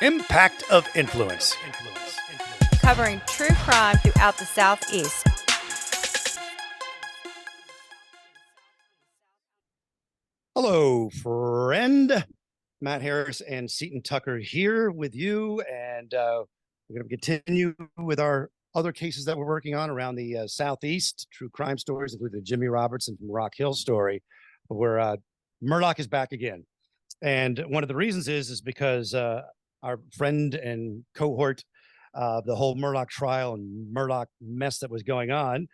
Impact of Influence. Covering true crime throughout the Southeast. Hello, friend. Matt Harris and Seton Tucker here with you, and we're going to continue with our other cases that we're working on around the Southeast, true crime stories, including the Jimmy Robertson from Rock Hill story, where Murdoch is back again. And one of the reasons is because our friend and cohort, the whole Murdoch trial and Murdoch mess that was going on,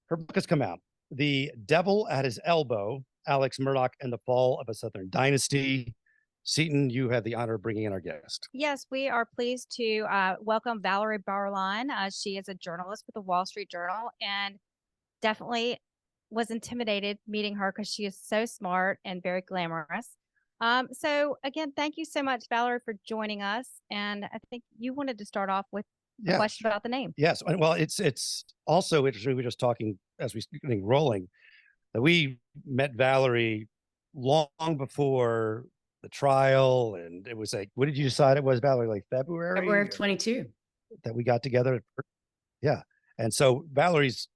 her book has come out. The Devil at His Elbow, Alex Murdaugh and the Fall of a Southern Dynasty. Seton, you have the honor of bringing in our guest. Yes, we are pleased to welcome Valerie Bauerlein. She is a journalist with the Wall Street Journal and definitely was intimidated meeting her because she is so smart and very glamorous. So again, thank you so much, Valerie, for joining us. And I think you wanted to start off with a question about the name. Yes. Well, it's also interesting. We were just talking as we getting rolling that we met Valerie long before the trial, and it was like, what did you decide it was, Valerie? Like February of 22 that we got together. Yeah. And so Valerie's,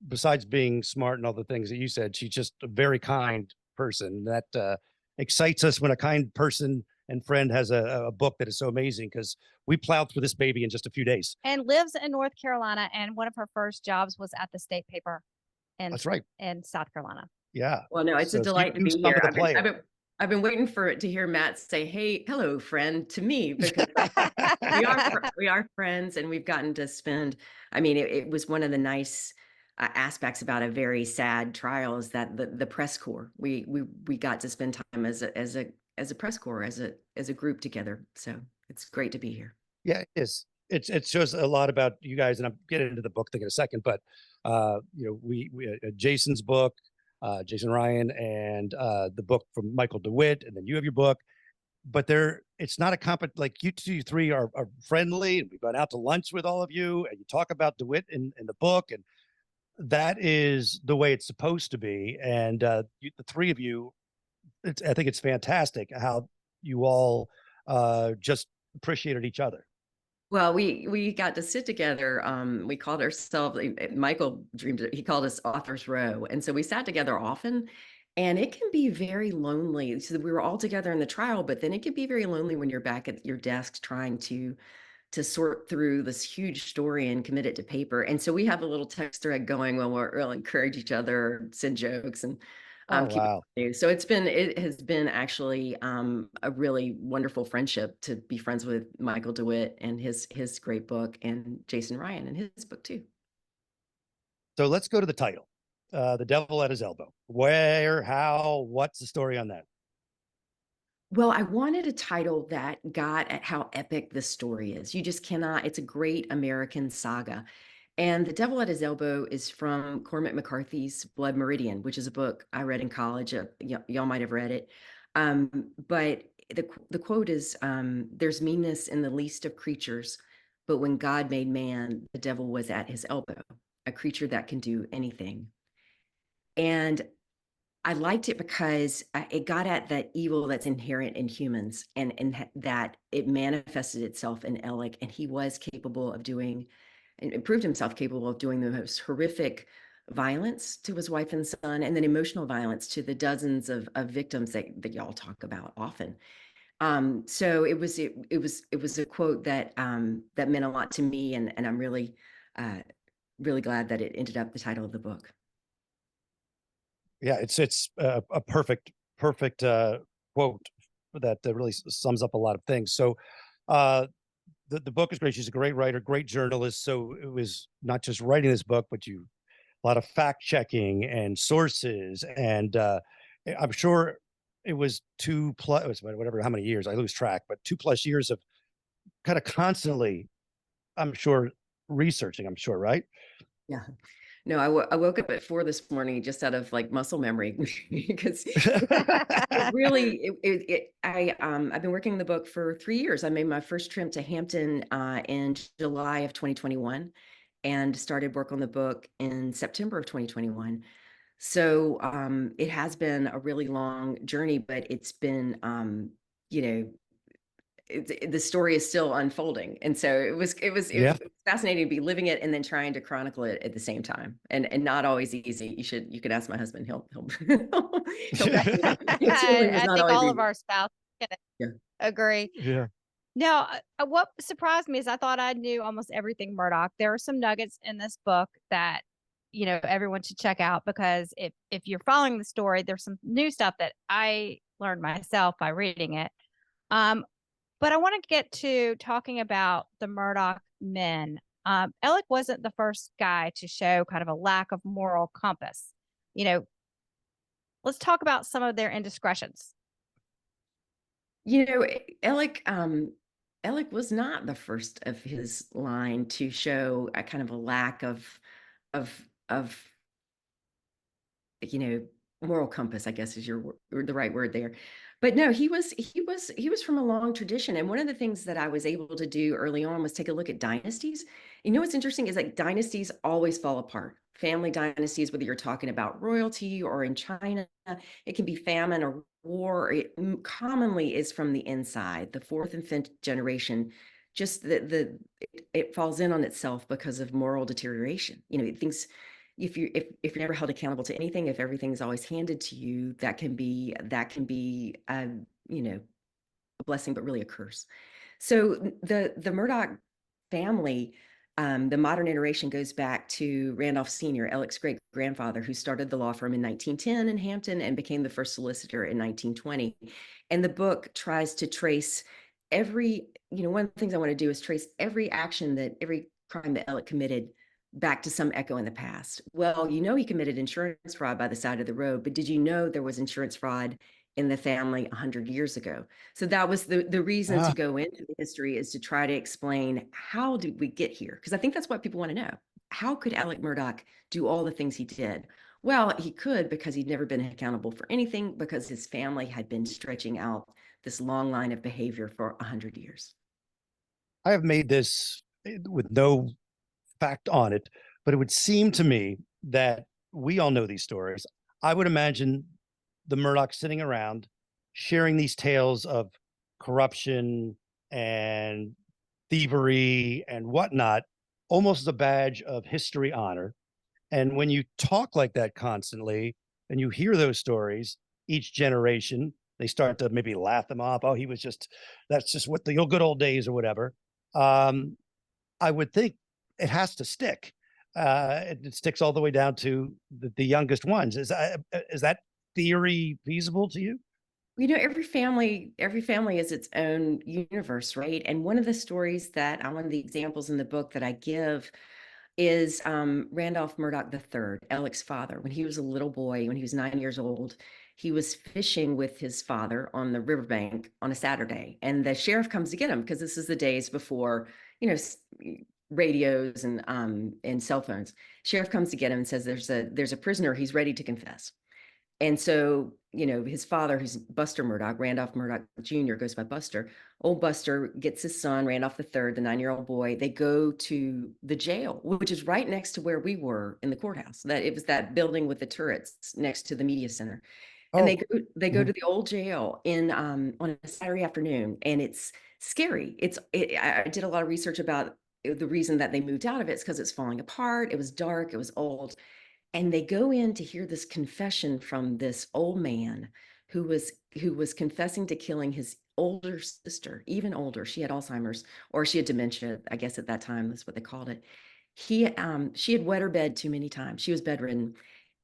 besides being smart and all the things that you said, she's just a very kind person that excites us when a kind person and friend has a book that is so amazing, because we plowed through this baby in just a few days. And lives in North Carolina, and one of her first jobs was at the state paper That's right. in South Carolina. Yeah. Well, no, it's So a delight to be here. I've been waiting to hear Matt say, "Hey, hello, friend," to me, because we are friends, and we've gotten to spend. I mean, it was one of the nice aspects about a very sad trial is that the press corps. We got to spend time as a press corps, as a group together. So it's great to be here. Yeah, it is. It shows a lot about you guys, and I'll get into the book thing in a second. But we Jason's book, Jason Ryan, and the book from Michael DeWitt, and then you have your book. But it's not a like you three are friendly, and we've gone out to lunch with all of you, and you talk about DeWitt in the book, and that is the way it's supposed to be. And the three of you, I think it's fantastic how you all just appreciated each other. Well, we got to sit together. We called ourselves, Michael dreamed, he called us Author's Row. And so we sat together often, and it can be very lonely. So we were all together in the trial, but then it can be very lonely when you're back at your desk trying to sort through this huge story and commit it to paper. And so we have a little text thread going when we'll encourage each other, send jokes, and Wow. So it has been actually a really wonderful friendship to be friends with Michael DeWitt and his great book, and Jason Ryan and his book too. So let's go to the title, The Devil at His Elbow. Where, how, what's the story on that? Well, I wanted a title that got at how epic this story is. You just cannot, it's a great American saga. And The Devil at His Elbow is from Cormac McCarthy's Blood Meridian, which is a book I read in college. Y'all might have read it. But the quote is, there's meanness in the least of creatures, but when God made man, the devil was at his elbow, a creature that can do anything. And I liked it because it got at that evil that's inherent in humans, and that it manifested itself in Alec, and he was capable of doing, and proved himself capable of doing the most horrific violence to his wife and son, and then emotional violence to the dozens of victims that y'all talk about often. So it was a quote that that meant a lot to me, and I'm really glad that it ended up the title of the book. Yeah, it's a perfect quote that really sums up a lot of things. So the book is great. She's a great writer, great journalist. So it was not just writing this book, but a lot of fact checking and sources. And I'm sure it was whatever, how many years, I lose track, but 2+ years of kind of constantly, I'm sure, researching, I'm sure, right? Yeah. No, I woke up at 4 this morning just out of like muscle memory because I've been working the book for 3 years. I made my first trip to Hampton in July of 2021 and started work on the book in September of 2021. So it has been a really long journey, but it's been the story is still unfolding. And so it was Yeah. fascinating to be living it and then trying to chronicle it at the same time, and not always easy. You could ask my husband. He'll he'll back me up. It certainly was I not think always all of easy. our spouses can Yeah. agree. Yeah. Now, what surprised me is I thought I knew almost everything Murdoch. There are some nuggets in this book that, everyone should check out, because if you're following the story, there's some new stuff that I learned myself by reading it. But I want to get to talking about the Murdoch men. Alec wasn't the first guy to show kind of a lack of moral compass. Let's talk about some of their indiscretions. You know, Alec was not the first of his line to show a kind of a lack of of moral compass, I guess is the right word there. But no, he was from a long tradition. And one of the things that I was able to do early on was take a look at dynasties. What's interesting is like dynasties always fall apart. Family dynasties, whether you're talking about royalty or in China, it can be famine or war. It commonly is from the inside, the fourth and fifth generation. Just it falls in on itself because of moral deterioration. Things, if you're never held accountable to anything, if everything's always handed to you, that can be a blessing, but really a curse. So the Murdoch family, the modern iteration goes back to Randolph Sr., Alec's great grandfather, who started the law firm in 1910 in Hampton and became the first solicitor in 1920. And the book tries to trace one of the things I want to do is trace every crime that Alec committed back to some echo in the past. Well, he committed insurance fraud by the side of the road, but did you know there was insurance fraud in the family 100 years ago? So that was the reason to go into the history, is to try to explain, how did we get here? Because I think that's what people want to know. How could Alex Murdaugh do all the things he did? Well, he could because he'd never been accountable for anything, because his family had been stretching out this long line of behavior for 100 years. I have made this with no fact on it, but it would seem to me that we all know these stories. I would imagine the Murdochs sitting around sharing these tales of corruption and thievery and whatnot, almost as a badge of history honor. And when you talk like that constantly and you hear those stories, each generation, they start to maybe laugh them off. Oh, that's just what the good old days or whatever. I would think it has to stick. It sticks all the way down to the youngest ones. Is that theory feasible to you? Every family is its own universe, right? And one of the stories one of the examples in the book that I give is Randolph Murdoch III, Alec's father. When he was a little boy, when he was 9 years old, he was fishing with his father on the riverbank on a Saturday, and the sheriff comes to get him, because this is the days before, radios and cell phones. Sheriff comes to get him and says, there's a prisoner, he's ready to confess. And so, his father, who's Buster Murdoch, Randolph Murdoch Jr., goes by Buster. Old Buster gets his son, Randolph III, the 9-year-old boy. They go to the jail, which is right next to where we were in the courthouse. That it was that building with the turrets next to the media center. And they go to the old jail on a Saturday afternoon, and it's scary. I did a lot of research about the reason that they moved out of it. It's because it's falling apart. It was dark. It was old. And they go in to hear this confession from this old man who was confessing to killing his older sister, even older. She had Alzheimer's, or she had dementia, I guess at that time, that's what they called it. She had wet her bed too many times. She was bedridden,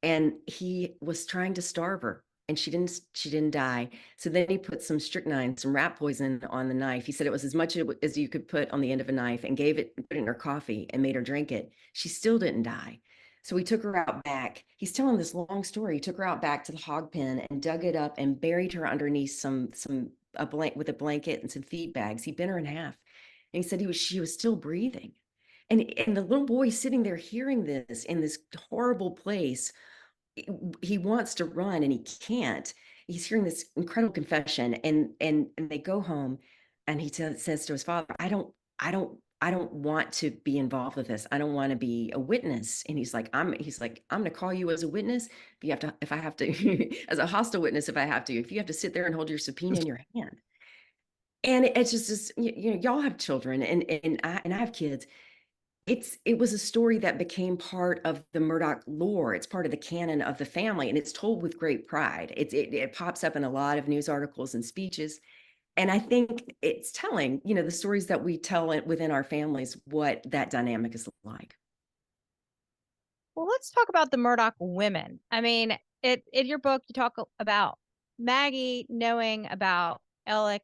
and he was trying to starve her, and she didn't die. So then he put some strychnine, some rat poison on the knife. He said it was as much as you could put on the end of a knife, and put it in her coffee and made her drink it. She still didn't die. So he took her out back. He's telling this long story. He took her out back to the hog pen and dug it up and buried her underneath with a blanket and some feed bags. He bent her in half. And he said she was still breathing. And the little boy sitting there hearing this in this horrible place, he wants to run and he can't. He's hearing this incredible confession, and they go home, and he says to his father, I don't want to be involved with this. I don't want to be a witness. And he's like, I'm going to call you as a witness. If I have to, as a hostile witness, if you have to sit there and hold your subpoena in your hand. And it's just y'all have children, and I have kids. It was a story that became part of the Murdoch lore. It's part of the canon of the family, and it's told with great pride. It pops up in a lot of news articles and speeches. And I think it's telling, the stories that we tell within our families, what that dynamic is like. Well, let's talk about the Murdoch women. I mean, in your book, you talk about Maggie knowing about Alec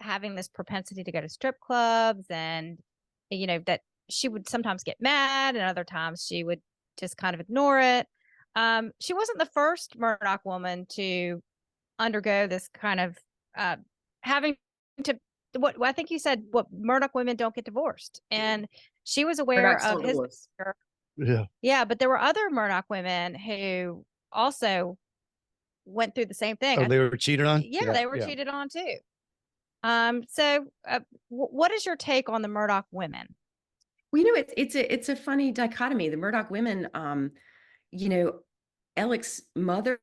having this propensity to go to strip clubs, and that she would sometimes get mad and other times she would just kind of ignore it. She wasn't the first Murdoch woman to undergo this kind of having to, what I think you said, what Murdoch women don't get divorced, and she was aware Murdoch's of his divorce. yeah, but there were other Murdoch women who also went through the same thing. Oh, they were cheated on? Yeah, they were cheated on too. So what is your take on the Murdoch women? Well, it's a funny dichotomy. The Murdoch women, you know, Alex's mother,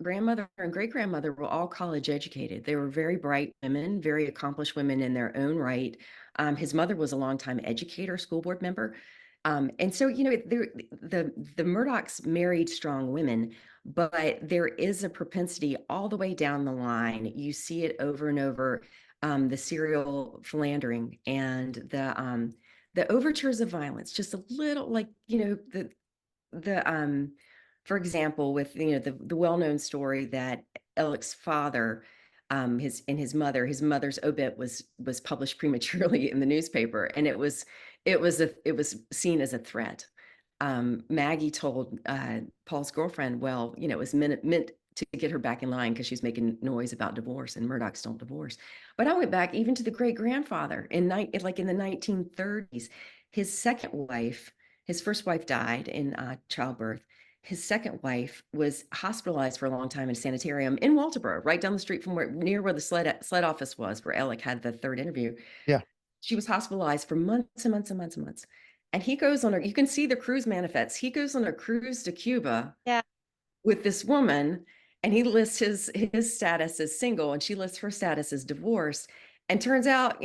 grandmother, and great grandmother were all college educated. They were very bright women, very accomplished women in their own right. His mother was a longtime educator, school board member. And so, the Murdochs married strong women, but there is a propensity all the way down the line. You see it over and over, the serial philandering and the overtures of violence, just a little like, the for example, with the well-known story that Alex's father, his mother's obit was published prematurely in the newspaper, and it was seen as a threat. Maggie told Paul's girlfriend, well, it was meant to get her back in line because she's making noise about divorce, and Murdochs don't divorce. But I went back even to the great grandfather in the 1930s. His second wife, his first wife died in childbirth. His second wife was hospitalized for a long time in a sanitarium in Walterboro, right down the street from near where the sled office was, where Alec had the third interview. Yeah. She was hospitalized for months and months and months and months. And he goes on you can see the cruise manifests. He goes on a cruise to Cuba with this woman, and he lists his status as single, and she lists her status as divorced. And turns out,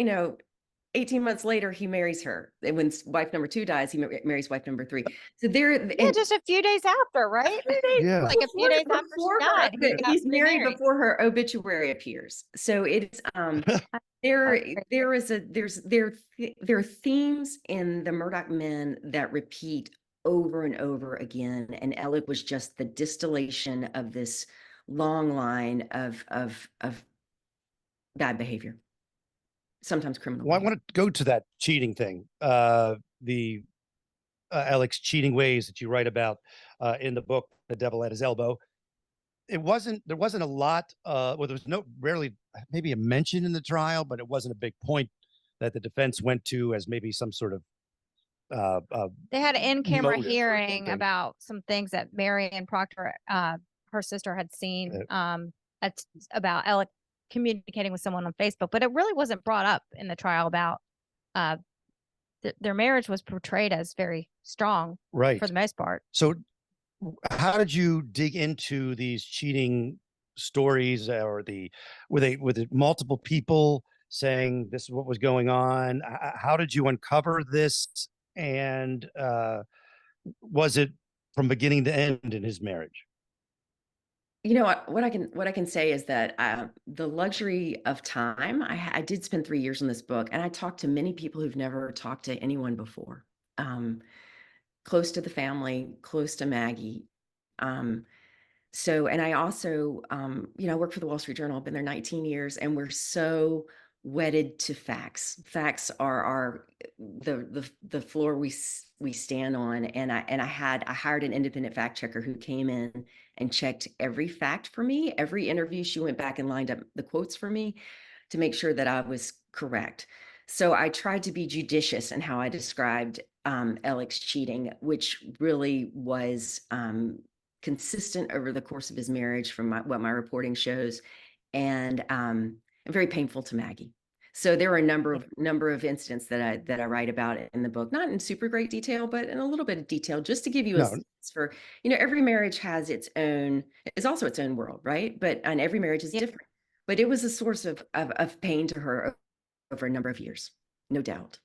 18 months later, he marries her. And when wife number 2 dies, he marries wife number 3. So just a few days after, right? Yeah. Like a few days after she died. He's married before her obituary appears. So it's there are themes in the Murdoch men that repeat over and over again. And Alec was just the distillation of this long line of bad behavior. Sometimes criminal. Well, I want to go to that cheating thing. The Alex cheating ways that you write about in the book, The Devil at His Elbow. There wasn't a lot, well, there was rarely maybe a mention in the trial, but it wasn't a big point that the defense went to as maybe some sort of they had an in-camera motive hearing about some things that Marianne Proctor, her sister, had seen about Alec communicating with someone on Facebook, but it really wasn't brought up in the trial about their marriage was portrayed as very strong, right, for the most part. So how did you dig into these cheating stories, or with multiple people saying this is what was going on? How did you uncover this? And was it from beginning to end in his marriage? What I can say is that the luxury of time, I did spend 3 years on this book, and I talked to many people who've never talked to anyone before, close to the family, close to Maggie. And I also, I work for the Wall Street Journal. I've been there 19 years, and we're so wedded to facts. Facts are the floor we stand on. And I hired an independent fact checker who came in and checked every fact for me. Every interview, she went back and lined up the quotes for me to make sure that I was correct. So I tried to be judicious in how I described Alex cheating, which really was consistent over the course of his marriage from what my reporting shows, and very painful to Maggie. So there are a number of incidents that I write about in the book, not in super great detail, but in a little bit of detail, just to give you a sense for, every marriage is also its own world, right? And every marriage is different. but it was a source of pain to her over a number of years, no doubt.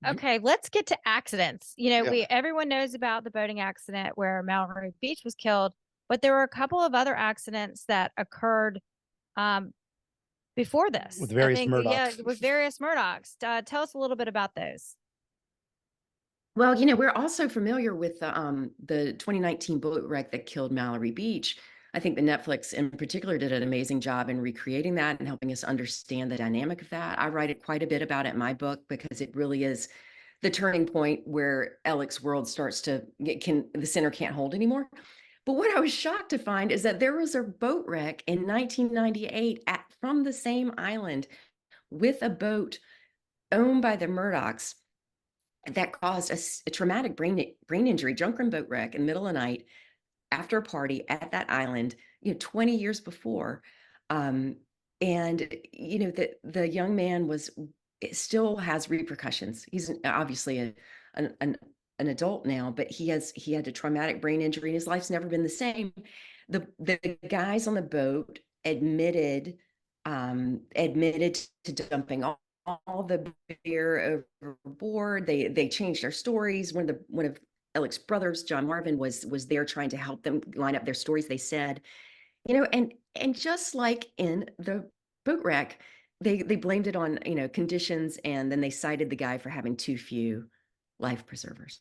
Okay, let's get to accidents. You know, Yeah. everyone knows about the boating accident where Mallory Beach was killed, but there were a couple of other accidents that occurred um, before this. With I various think, yeah, Murdochs. with various Murdochs. Tell us a little bit about those. Well, we're also familiar with the 2019 boat wreck that killed Mallory Beach. I think the Netflix in particular did an amazing job in recreating that and helping us understand the dynamic of that. I write it quite a bit about it in my book because it really is the turning point where Alex's world starts to the center can't hold anymore. But what I was shocked to find is that there was a boat wreck in 1998 from the same island with a boat owned by the Murdochs that caused a traumatic brain injury, drunken boat wreck in the middle of the night after a party at that island, 20 years before. And the young man still has repercussions. He's obviously an adult now, but he had a traumatic brain injury and his life's never been the same. The guys on the boat admitted to dumping all the beer overboard. They changed their stories. One of Alex's brothers, John Marvin, was there trying to help them line up their stories. They said, and just like in the boat wreck, they blamed it on conditions, and then they cited the guy for having too few life preservers.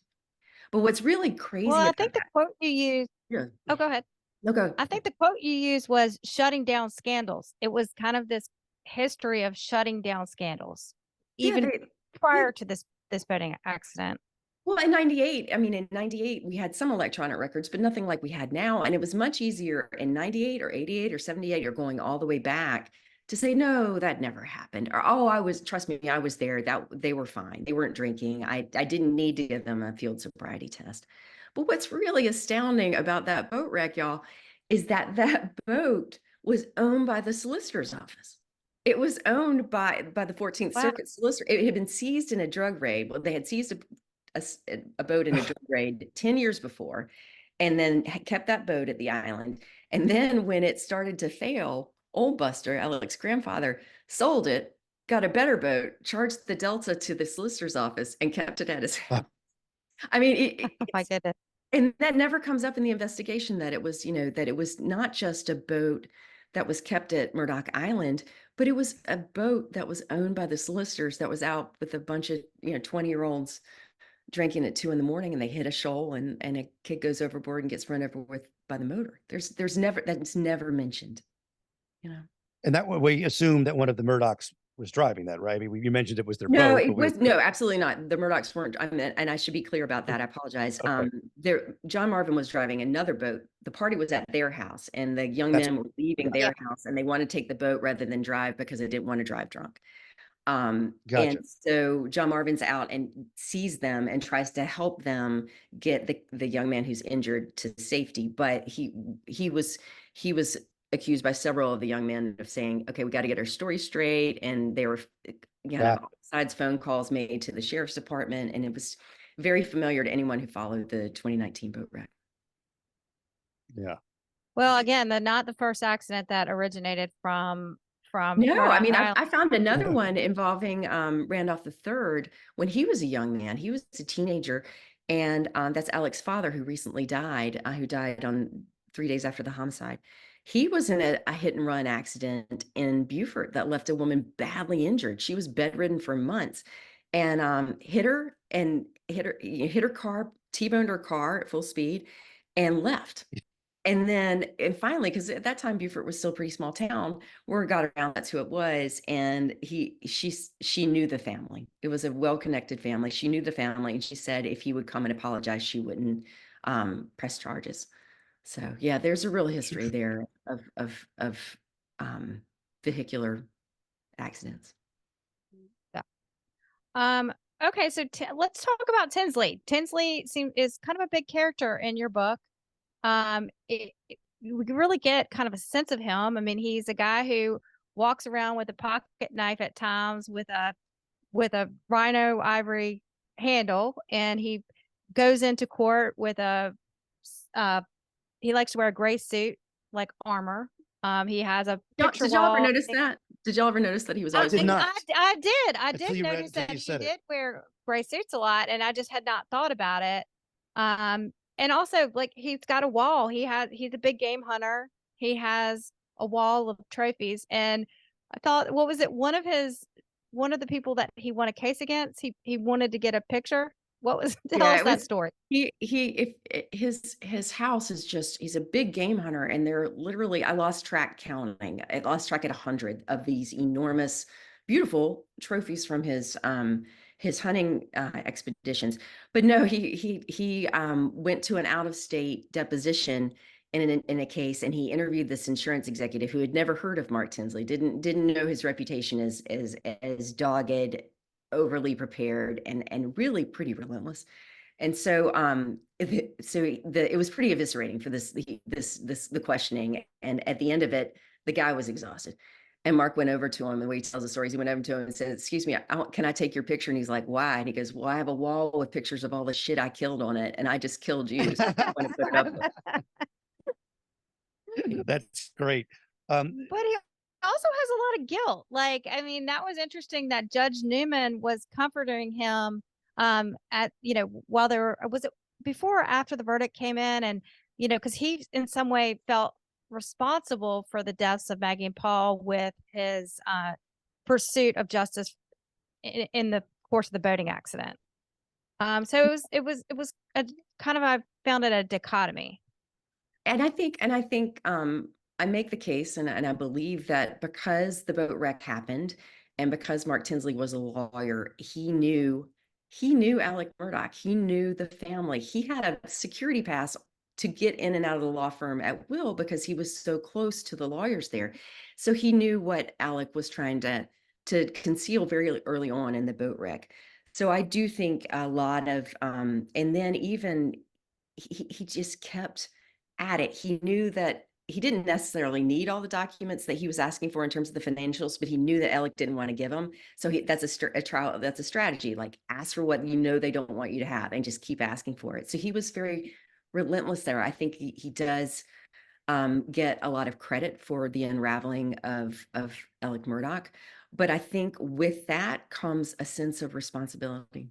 But what's really crazy Well, I about think the that, quote you used. yeah, Oh, go ahead. no, go. I think the quote you used was shutting down scandals. It was kind of this history of shutting down scandals, Yeah, even yeah. prior to this boating accident. Well, in 98, I mean, in 98, we had some electronic records, but nothing like we had now. And it was much easier in 98 or 88 or 78 or going all the way back to say, no, that never happened. Or, oh, trust me, I was there. That they were fine. They weren't drinking. I didn't need to give them a field sobriety test. But what's really astounding about that boat wreck, y'all, is that boat was owned by the solicitor's office. It was owned by the 14th Wow. Circuit solicitor. It had been seized in a drug raid. Well, they had seized a boat in a drug raid 10 years before, and then kept that boat at the island. And then when it started to fail, old Buster, Alex's grandfather, sold it, got a better boat, charged the delta to the solicitor's office, and kept it at his house. I mean, Oh my goodness. and that never comes up in the investigation that it was, that it was not just a boat that was kept at Murdoch Island, but it was a boat that was owned by the solicitors that was out with a bunch of, 20-year-olds drinking at 2 a.m, and they hit a shoal and a kid goes overboard and gets run over with by the motor. That's never mentioned, And that we assumed that one of the Murdochs was driving that, right? I mean, you mentioned it was their No, boat. it was no, absolutely not. The Murdochs weren't. I mean, and I should be clear about that. I apologize. Okay. John Marvin was driving another boat. The party was at their house, and the young men were leaving their house, and they wanted to take the boat rather than drive because they didn't want to drive drunk. Gotcha. And so John Marvin's out and sees them and tries to help them get the young man who's injured to safety. But he was accused by several of the young men of saying, okay, we got to get our story straight. And they were, sides phone calls made to the sheriff's department. And it was very familiar to anyone who followed the 2019 boat wreck. Yeah. Well, again, not the first accident that originated from No, Murdoch I mean, Island. I found another one involving Randolph III when he was a young man. He was a teenager, and that's Alex's father who recently died, who died on 3 days after the homicide. He was in a hit and run accident in Beaufort that left a woman badly injured. She was bedridden for months, and hit her car, T-boned her car at full speed, and left. And finally, because at that time Beaufort was still a pretty small town, word got around that's who it was, and she knew the family. It was a well-connected family. She knew the family, and she said if he would come and apologize, she wouldn't press charges. So yeah, there's a real history there of vehicular accidents. Yeah. Okay, so let's talk about Tinsley. Tinsley is kind of a big character in your book. We really get kind of a sense of him. I mean, he's a guy who walks around with a pocket knife at times with a rhino ivory handle, and he goes into court with he likes to wear a gray suit like armor. He has a Y'all, picture did y'all ever wall. notice that? Did y'all ever notice that he was I always did wearing? not. I Until did you read notice until that you he said it. did wear gray suits a lot, and I just had not thought about it. And also, like, he's got a wall. He's a big game hunter. He has a wall of trophies. And I thought, what was it? One of the people that he won a case against, he wanted to get a picture. What was, tell Yeah, us it that was story. his house is just, he's a big game hunter, and they're literally, I lost track counting. I lost track at 100 of these enormous, beautiful trophies from his hunting expeditions. But no, he went to an out of state deposition in a case, and he interviewed this insurance executive who had never heard of Mark Tinsley, didn't know his reputation as dogged, overly prepared, and really pretty relentless. And so it was pretty eviscerating for the questioning. And at the end of it, the guy was exhausted. And Mark went over to him, the way he tells the stories, he went over to him and said, "Excuse me, can I take your picture?" And he's like, "Why?" And he goes, "Well, I have a wall with pictures of all the shit I killed on it, and I just killed you, so I want to put it up there." That's great. But he also has a lot of guilt. Like, I mean, that was interesting that Judge Newman was comforting him at, while there were, was it before or after the verdict came in? And, because he in some way felt responsible for the deaths of Maggie and Paul with his pursuit of justice in the course of the boating accident. So it was a kind of, I found it a dichotomy. And I think I make the case, and I believe that because the boat wreck happened, and because Mark Tinsley was a lawyer, he knew Alex Murdaugh. He knew the family. He had a security pass to get in and out of the law firm at will because he was so close to the lawyers there. So he knew what Alec was trying to conceal very early on in the boat wreck. So I do think a lot of and then even he just kept at it. He knew that he didn't necessarily need all the documents that he was asking for in terms of the financials, but he knew that Alec didn't want to give them. So that's a trial. That's a strategy. Like, ask for what you know they don't want you to have, and just keep asking for it. So he was very relentless there. I think he does get a lot of credit for the unraveling of Alex Murdaugh, but I think with that comes a sense of responsibility.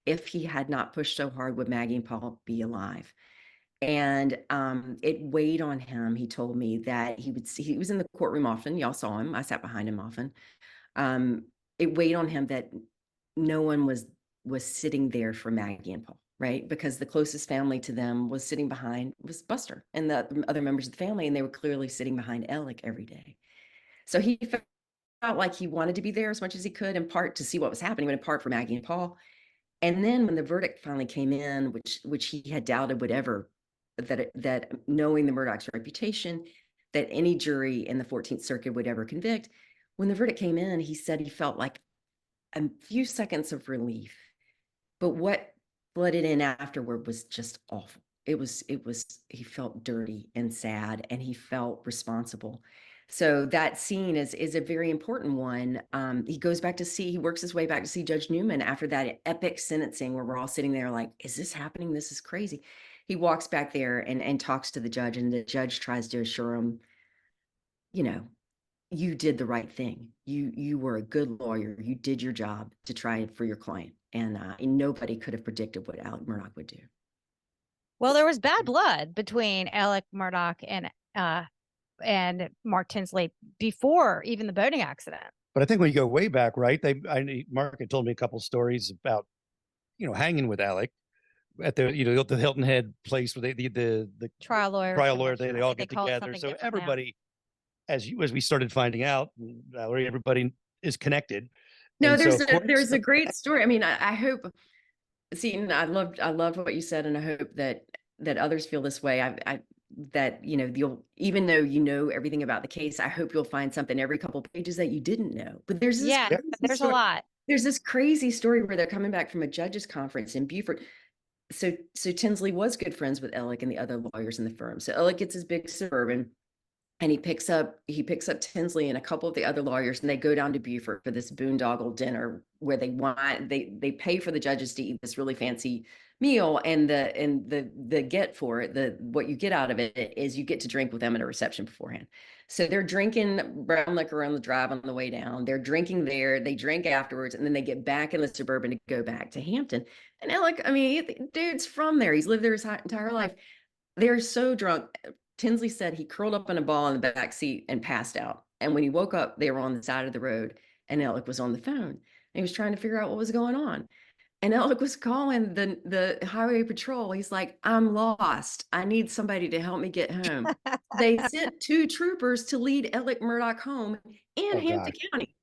If he had not pushed so hard, would Maggie and Paul be alive? And it weighed on him. He told me that he was in the courtroom often. Y'all saw him. I sat behind him often. It weighed on him that no one was sitting there for Maggie and Paul, right? Because the closest family to them was sitting behind was Buster and the other members of the family, and they were clearly sitting behind Alec every day. So he felt like he wanted to be there as much as he could, in part to see what was happening, but in part for Maggie and Paul. And then when the verdict finally came in, which he had doubted would ever, that knowing the Murdoch's reputation, that any jury in the 14th Circuit would ever convict, when the verdict came in, he said he felt like a few seconds of relief. But what flooded in afterward was just awful. He felt dirty and sad, and he felt responsible. So that scene is a very important one. He works his way back to see Judge Newman after that epic sentencing where we're all sitting there like, is this happening? This is crazy. He walks back there and talks to the judge, and the judge tries to assure him, you did the right thing. You were a good lawyer. You did your job to try for your client. And nobody could have predicted what Alex Murdaugh would do. Well, there was bad blood between Alex Murdaugh and Mark Tinsley before even the boating accident. But I think when you go way back, right? Mark had told me a couple stories about, hanging with Alec at the Hilton Head place where the trial lawyer, they all get together. So everybody, as we started finding out, Valerie, everybody is connected. No, there's a great story. I mean, I hope, Seton, I loved what you said, and I hope that others feel this way. That you'll, even though you know everything about the case, I hope you'll find something every couple of pages that you didn't know. But there's a lot. There's this crazy story where they're coming back from a judges conference in Beaufort. So Tinsley was good friends with Alec and the other lawyers in the firm. So Alec gets his big Suburban, and he picks up Tinsley and a couple of the other lawyers, and they go down to Beaufort for this boondoggle dinner where they pay for the judges to eat this really fancy meal, and the get for it, the what you get out of it is you get to drink with them at a reception beforehand. So they're drinking brown liquor on the drive on the way down. They're drinking there. They drink afterwards, and then they get back in the Suburban to go back to Hampton. And Alec, I mean, dude's from there. He's lived there his entire life. They're so drunk. Tinsley said he curled up in a ball in the back seat and passed out. And when he woke up, they were on the side of the road, and Alec was on the phone. And he was trying to figure out what was going on. And Alec was calling the highway patrol. He's like, I'm lost. I need somebody to help me get home. They sent 2 troopers to lead Alex Murdaugh home in Hampton County.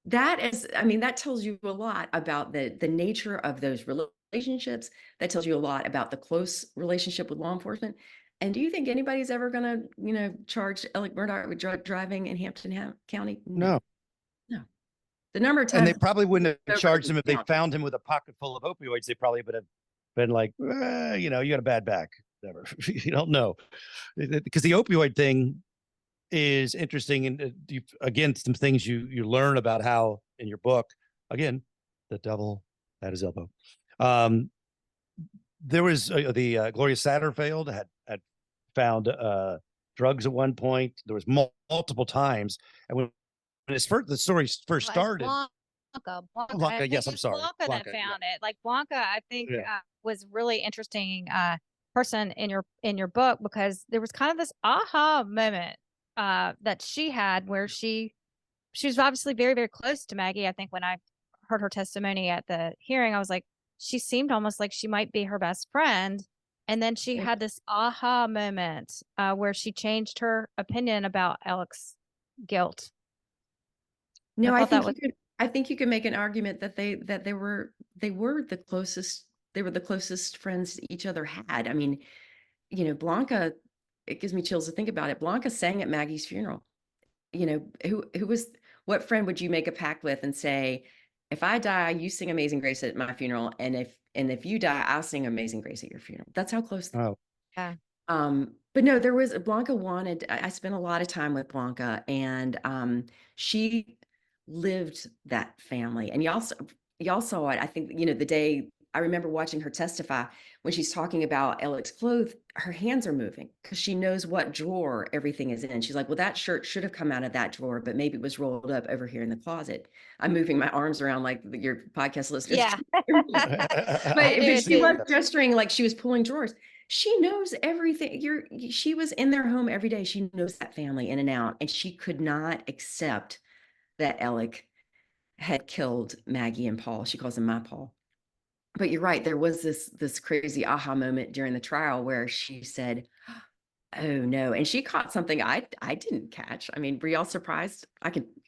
That is, I mean, that tells you a lot about the nature of those relationships. That tells you a lot about the close relationship with law enforcement. And do you think anybody's ever going to, you know, charge Alex Murdaugh with drug driving in Hampton County? No. No. The number of times, and they probably wouldn't have charged him if they found him with a pocket full of opioids. They probably would have been like, you know, you got a bad back. Whatever. You don't know, because the opioid thing is interesting, and again, some things you learn about how in your book. Again, the devil at his elbow. There was the Gloria Satterfield had found drugs at one point. There was multiple times, and when the story first started. Blanca, yes, I'm sorry. Blanca that found it. Like Blanca, I think was really interesting person in your book, because there was kind of this aha moment that she had where she was obviously very, very close to Maggie. I think when I heard her testimony at the hearing, I was like, she seemed almost like she might be her best friend. And then she had this aha moment where she changed her opinion about Alex's guilt. No, I think you could make an argument that they were the closest friends each other had. I mean, you know, Blanca, it gives me chills to think about it. Blanca sang at Maggie's funeral. You know, what friend would you make a pact with and say, if I die, you sing Amazing Grace at my funeral, and if you die, I'll sing Amazing Grace at your funeral. That's how close they were. Yeah. But no, Blanca wanted, I spent a lot of time with Blanca, and she lived that family. And y'all saw it. I think, you know, the day I remember watching her testify, when she's talking about Alex's clothes, her hands are moving because she knows what drawer everything is in. She's like, well, that shirt should have come out of that drawer, but maybe it was rolled up over here in the closet. I'm moving my arms around like your podcast listeners. Yeah. but she was gesturing like she was pulling drawers. She knows everything. She was in their home every day. She knows that family in and out, and she could not accept that Alec had killed Maggie and Paul. She calls him my Paul. But you're right. There was this crazy aha moment during the trial where she said, oh no. And she caught something I didn't catch. I mean, were y'all surprised?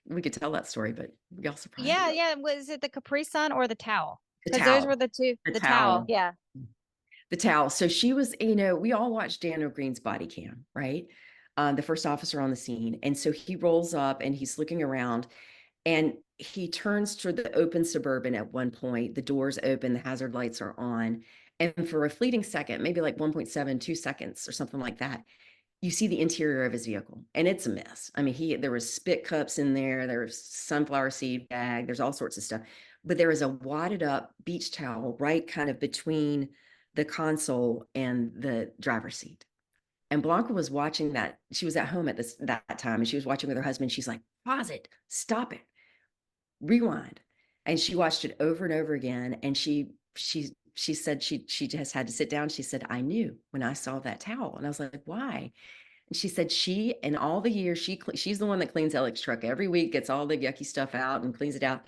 We could tell that story, but were y'all surprised? Yeah. Yeah. Was it the Capri Sun or the towel? Because those were the two. The towel. Yeah. The towel. So she was, you know, we all watched Dan O'Green's body cam, right? The first officer on the scene. And so he rolls up and he's looking around, and he turns to the open Suburban at one point. The doors open, the hazard lights are on. And for a fleeting second, maybe like 1.72 seconds or something like that, you see the interior of his vehicle, and it's a mess. I mean, there was spit cups in there. There was sunflower seed bag. There's all sorts of stuff. But there is a wadded up beach towel right kind of between the console and the driver's seat. And Blanca was watching that. She was at home at that time, and she was watching with her husband. She's like, pause it, stop it, rewind. And she watched it over and over again. And she said she just had to sit down. She said, I knew when I saw that towel. And I was like, why? And she said in all the years, she's the one that cleans Alex's truck every week, gets all the yucky stuff out and cleans it out.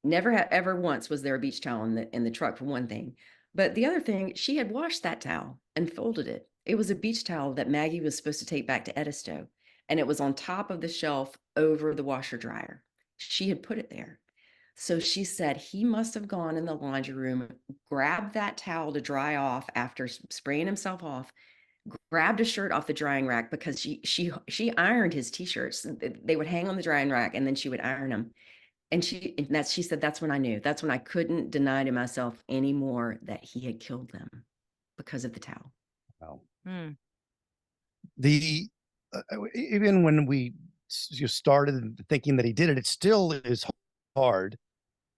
Never ever once was there a beach towel in the truck, for one thing. But the other thing, she had washed that towel and folded it. It was a beach towel that Maggie was supposed to take back to Edisto. And it was on top of the shelf over the washer dryer. She had put it there. So she said he must have gone in the laundry room, grabbed that towel to dry off after spraying himself off, grabbed a shirt off the drying rack, because she ironed his t-shirts. They would hang on the drying rack, and then she would iron them. And she said, that's when I knew. That's when I couldn't deny to myself anymore that he had killed them, because of the towel. Wow. Even when we started thinking that he did it, it still is hard.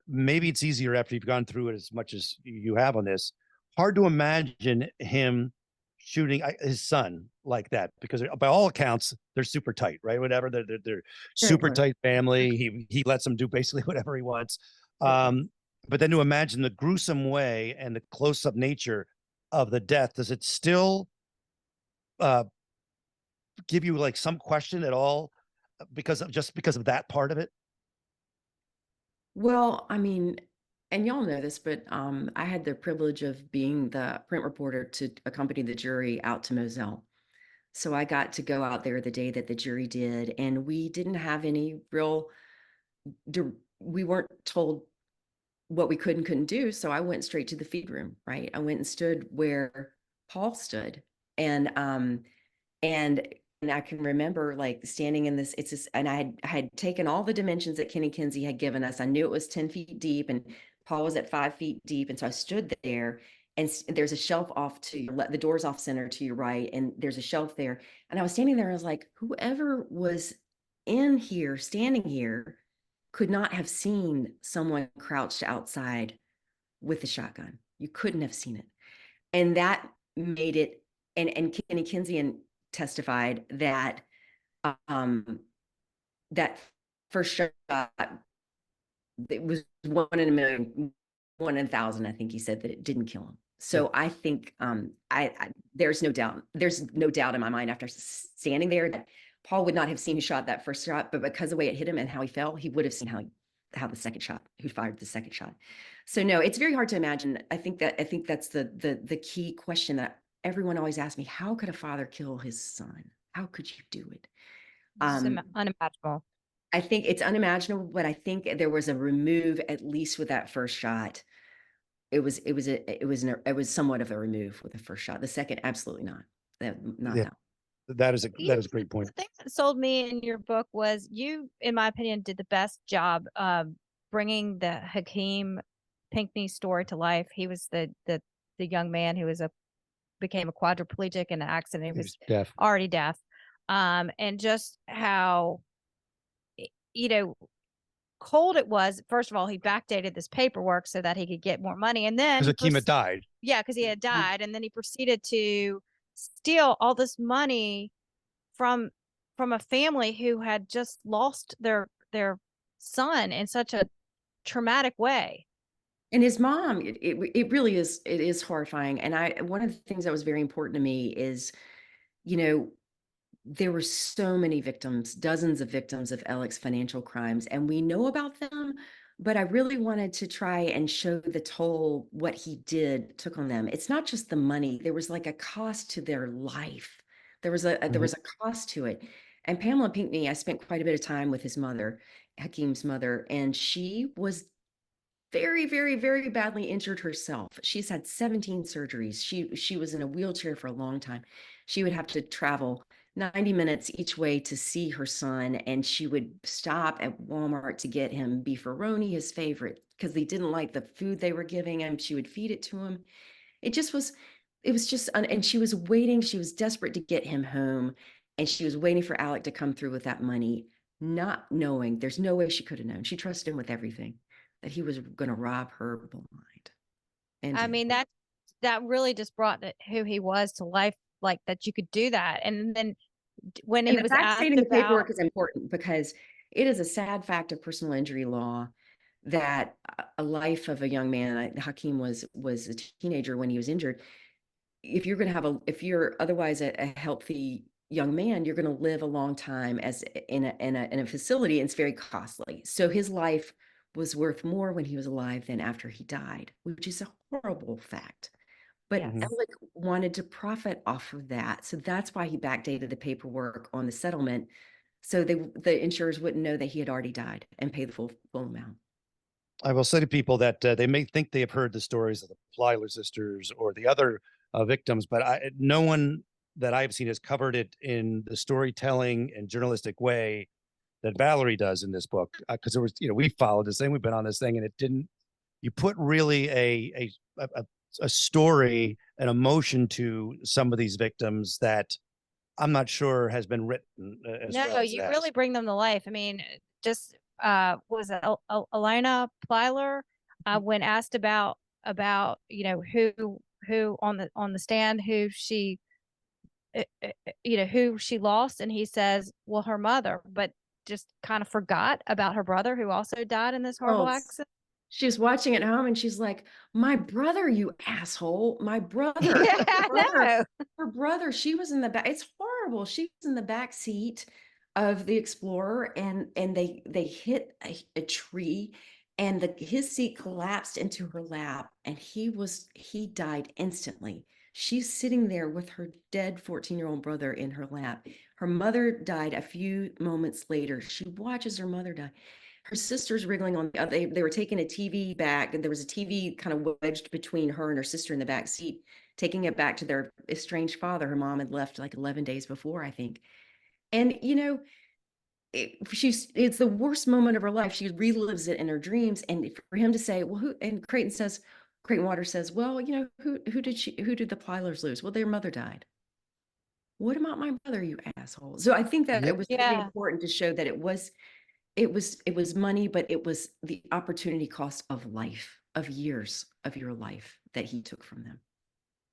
Maybe it's easier after you've gone through it as much as you have on this. hard to imagine him shooting his son like that, because by all accounts they're super tight, right? Whatever, they're Very super close. tight family. He lets them do basically whatever he wants. But then to imagine the gruesome way and the close-up nature of the death, does it still give you like some question at all because of that part of it? Well, I mean, and y'all know this, but I had the privilege of being the print reporter to accompany the jury out to Moselle. So I got to go out there the day that the jury did, and we didn't have any real, we weren't told what we could and couldn't do. So I went straight to the feed room, right? I went and stood where Paul stood. And and I can remember like standing in this, it's just, and I had taken all the dimensions that Kenny Kinsey had given us. I knew it was 10 feet deep and Paul was at 5 feet deep. And so I stood there, and there's a shelf off to your the door's off center to your right. And there's a shelf there. And I was standing there, I was like, whoever was in here, standing here, could not have seen someone crouched outside with a shotgun. You couldn't have seen it. And that made it, and Kenny Kinsey testified that that first shot, it was 1 in a million, 1 in 1,000, I think he said, that it didn't kill him. So I think there's no doubt in my mind after standing there that Paul would not have seen who shot that first shot, but because of the way it hit him and how he fell, he would have seen how the second shot, who fired the second shot. So no, it's very hard to imagine. I think that's the key question that everyone always asks me: how could a father kill his son? How could you do it? Unimaginable. I think it's unimaginable, but I think there was a remove, at least with that first shot. It was somewhat of a remove with the first shot. The second, absolutely not. Yeah. That is a great point. The thing that sold me in your book was you, in my opinion, did the best job bringing the Hakeem Pinckney story to life. He was the young man who became a quadriplegic in an accident. He was deaf. Already deaf. And just how, cold it was. First of all, he backdated this paperwork so that he could get more money. And then because Hakeem had died. Yeah, because he had died. And then he proceeded to steal all this money from a family who had just lost their son in such a traumatic way. And his mom, it really is, it is horrifying. And one of the things that was very important to me is, there were so many victims, dozens of victims of Alex financial crimes, and we know about them, but I really wanted to try and show the toll what he took on them. It's not just the money. There was like a cost to their life. There was a cost to it. And Pamela Pinckney, I spent quite a bit of time with his mother, Hakeem's mother, and she was very, very, very badly injured herself. She's had 17 surgeries. She was in a wheelchair for a long time. She would have to travel 90 minutes each way to see her son, and she would stop at Walmart to get him beefaroni, his favorite, because they didn't like the food they were giving him. She would feed it to him. It was just, and she was waiting. She was desperate to get him home, and she was waiting for Alec to come through with that money, not knowing, there's no way she could have known. She trusted him with everything, that he was going to rob her blind. And I mean, that really just brought who he was to life, like that you could do that. And then when he was asked the paperwork about, is important, because it is a sad fact of personal injury law that a life of a young man, Hakeem was a teenager when he was injured. If you're otherwise a healthy young man, you're going to live a long time as in a facility, and it's very costly. So his life was worth more when he was alive than after he died, which is a horrible fact. But Alec wanted to profit off of that. So that's why he backdated the paperwork on the settlement, so the insurers wouldn't know that he had already died and pay the full amount. I will say to people that they may think they have heard the stories of the Plyler sisters or the other victims, but no one that I've seen has covered it in the storytelling and journalistic way that Valerie does in this book. Because there was, we followed this thing, we've been on this thing, and it didn't. You put really a story, an emotion to some of these victims that I'm not sure has been written. No, you really bring them to life. I mean, just was it Elena Plyler when asked about who who on the stand who she who she lost, and he says, well, her mother, but just kind of forgot about her brother who also died in this horrible Well, accident. she was watching at home and she's like, my brother, you asshole, my brother, Yeah, I know. her brother, she was in the back. It's horrible. She was in the back seat of the Explorer, and they hit a tree, and his seat collapsed into her lap, and he died instantly. She's sitting there with her dead 14-year-old brother in her lap. Her mother died a few moments later. She watches her mother die. Her sister's wriggling on the other. They were taking a TV back, and there was a TV kind of wedged between her and her sister in the back seat, taking it back to their estranged father. Her mom had left like 11 days before, I think. And, it's the worst moment of her life. She relives it in her dreams. And for him to say, well, who, and Creighton Waters says, well, who did the Plylers lose? Well, their mother died. What about my brother, you asshole? So I think that Yep. it was really important to show that it was money, but it was the opportunity cost of life, of years of your life that he took from them.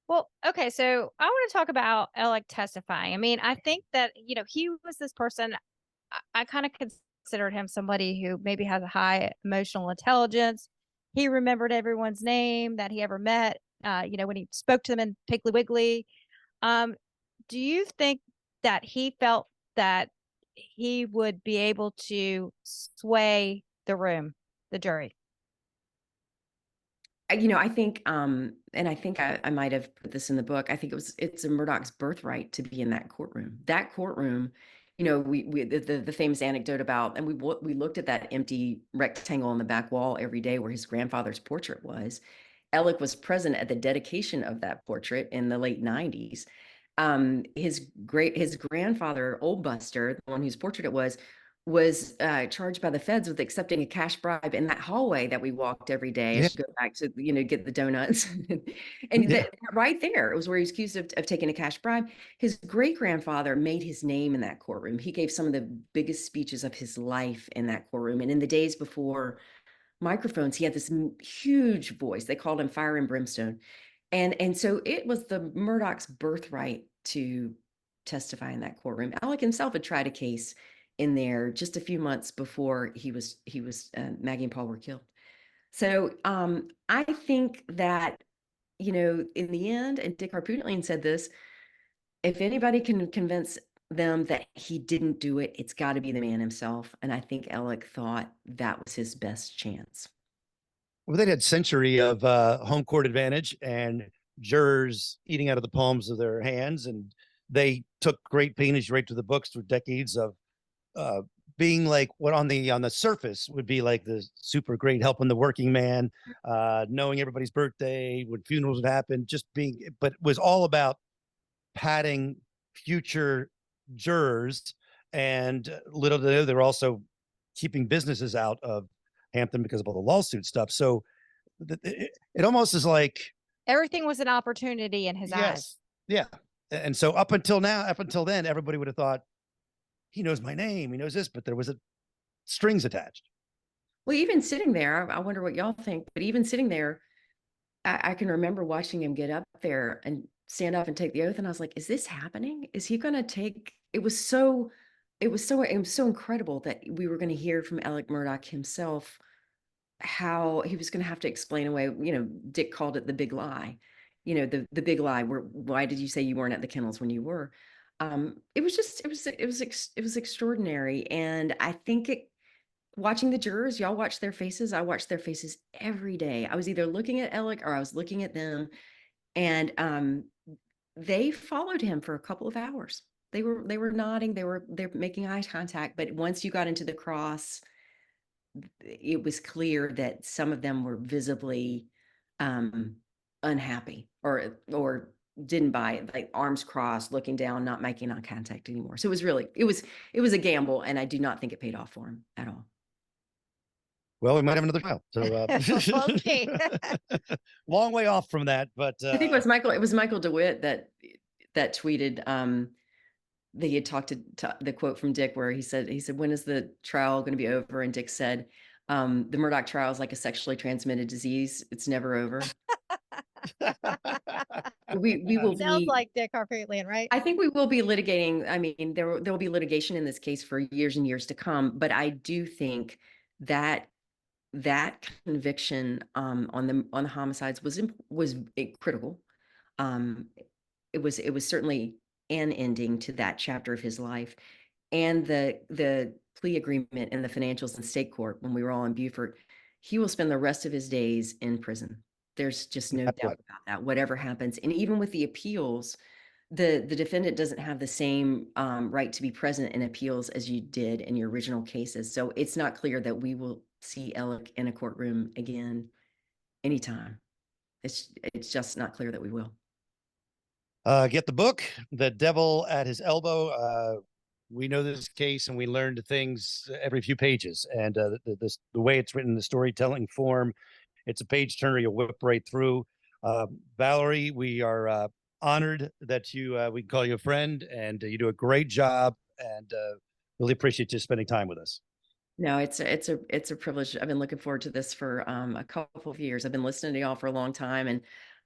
Well, okay, so I want to talk about Alec testifying. I mean, I think that, he was this person, I kind of considered him somebody who maybe has a high emotional intelligence. He remembered everyone's name that he ever met, when he spoke to them in Piggly Wiggly. Do you think that he felt that he would be able to sway the jury? I think, and I think I might have put this in the book. I think it's a Murdoch's birthright to be in that courtroom. That courtroom, we the famous anecdote about, and we looked at that empty rectangle on the back wall every day where his grandfather's portrait was. Alec was present at the dedication of that portrait in the late 90s. His grandfather, Old Buster, the one whose portrait it was charged by the feds with accepting a cash bribe in that hallway that we walked every day as you go back to, get the donuts. And Yeah. right there, it was where he was accused of taking a cash bribe. His great-grandfather made his name in that courtroom. He gave some of the biggest speeches of his life in that courtroom. And in the days before microphones, he had this huge voice. They called him Fire and Brimstone. And so it was the Murdoch's birthright to testify in that courtroom. Alec himself had tried a case in there just a few months before Maggie and Paul were killed. So I think that, in the end, and Dick Harpootlian said this, if anybody can convince them that he didn't do it, it's got to be the man himself. And I think Alec thought that was his best chance. Well, they had a century of home court advantage and jurors eating out of the palms of their hands, and they took great pain, as you write to the books, through decades of being like what on the surface would be like the super great helping the working man, knowing everybody's birthday, when funerals would happen, but it was all about padding future jurors, and little to know they were also keeping businesses out of Hampton because of all the lawsuit stuff. So it almost is like Everything was an opportunity in his eyes. yeah. And so up until then, everybody would have thought he knows my name, he knows this, but there was strings attached. Well, even sitting there, I wonder what y'all think, but even sitting there, I can remember watching him get up there and stand up and take the oath, and I was like, is this happening? Is he going to take? It was so incredible that we were going to hear from Alex Murdaugh himself how he was going to have to explain away. Dick called it the big lie. The big lie. Why did you say you weren't at the kennels when you were? It was extraordinary, and I think watching the jurors, y'all watch their faces. I watched their faces every day. I was either looking at Alec or I was looking at them, and they followed him for a couple of hours. They were nodding. They're making eye contact. But once you got into the cross, it was clear that some of them were visibly unhappy or didn't buy it, like arms crossed, looking down, not making eye contact anymore. So it was a gamble, and I do not think it paid off for him at all. Well, we might have another trial. So We'll see. Long way off from that, but I think it was Michael DeWitt that tweeted that he had talked to the quote from Dick where he said, when is the trial going to be over? And Dick said, the Murdoch trial is like a sexually transmitted disease. It's never over. we will Sounds be. like Dick Harpootlian, right? I think we will be litigating. I mean, there will be litigation in this case for years and years to come. But I do think that that conviction on the homicides was critical. Um, it was certainly an ending to that chapter of his life, and the plea agreement and the financials in state court when we were all in Beaufort. He will spend the rest of his days in prison. There's just no doubt about that. Whatever happens, and even with the appeals, the defendant doesn't have the same right to be present in appeals as you did in your original cases. So it's not clear that we will see Alec in a courtroom again anytime. It's just not clear that we will. Get the book, The Devil at His Elbow. We know this case and we learned things every few pages. And the way it's written, the storytelling form, it's a page turner you'll whip right through. Valerie, we are honored that we can call you a friend, and you do a great job, and really appreciate you spending time with us. No, it's a privilege. I've been looking forward to this for a couple of years. I've been listening to y'all for a long time, and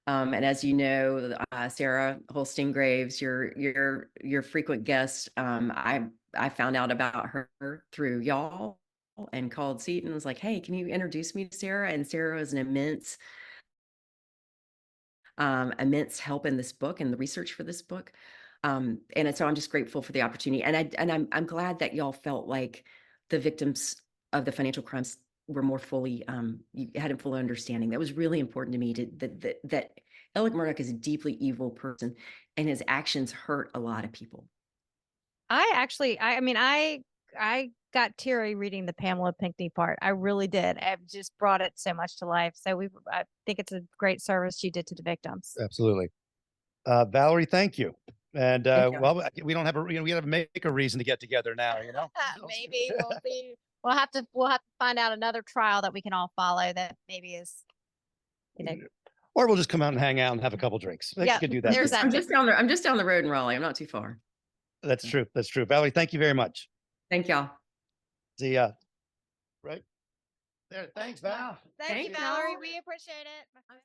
as you know, Sarah Holstein Graves, your frequent guest. I found out about her through y'all and called Seton and was like, "Hey, can you introduce me to Sarah?" And Sarah is an immense help in this book and the research for this book. And so I'm just grateful for the opportunity. And I'm glad that y'all felt like the victims of the financial crimes were more fully, you had a full understanding. That was really important to me that Alex Murdaugh is a deeply evil person and his actions hurt a lot of people. I got teary reading the Pamela Pinckney part. I really did. It just brought it so much to life. So I think it's a great service you did to the victims. Absolutely. Valerie, thank you. And Thank you. well, we don't have we have to make a reason to get together now, you know. Maybe we'll see. We'll have to find out another trial that we can all follow that maybe is, or we'll just come out and hang out and have a couple drinks. Yeah, You could do that. there's that. I'm just down the road in Raleigh. I'm not too far. That's true. That's true. Valerie, thank you very much. Thank y'all. See ya. Right there. Thanks, Val. Thank you, Valerie. We appreciate it.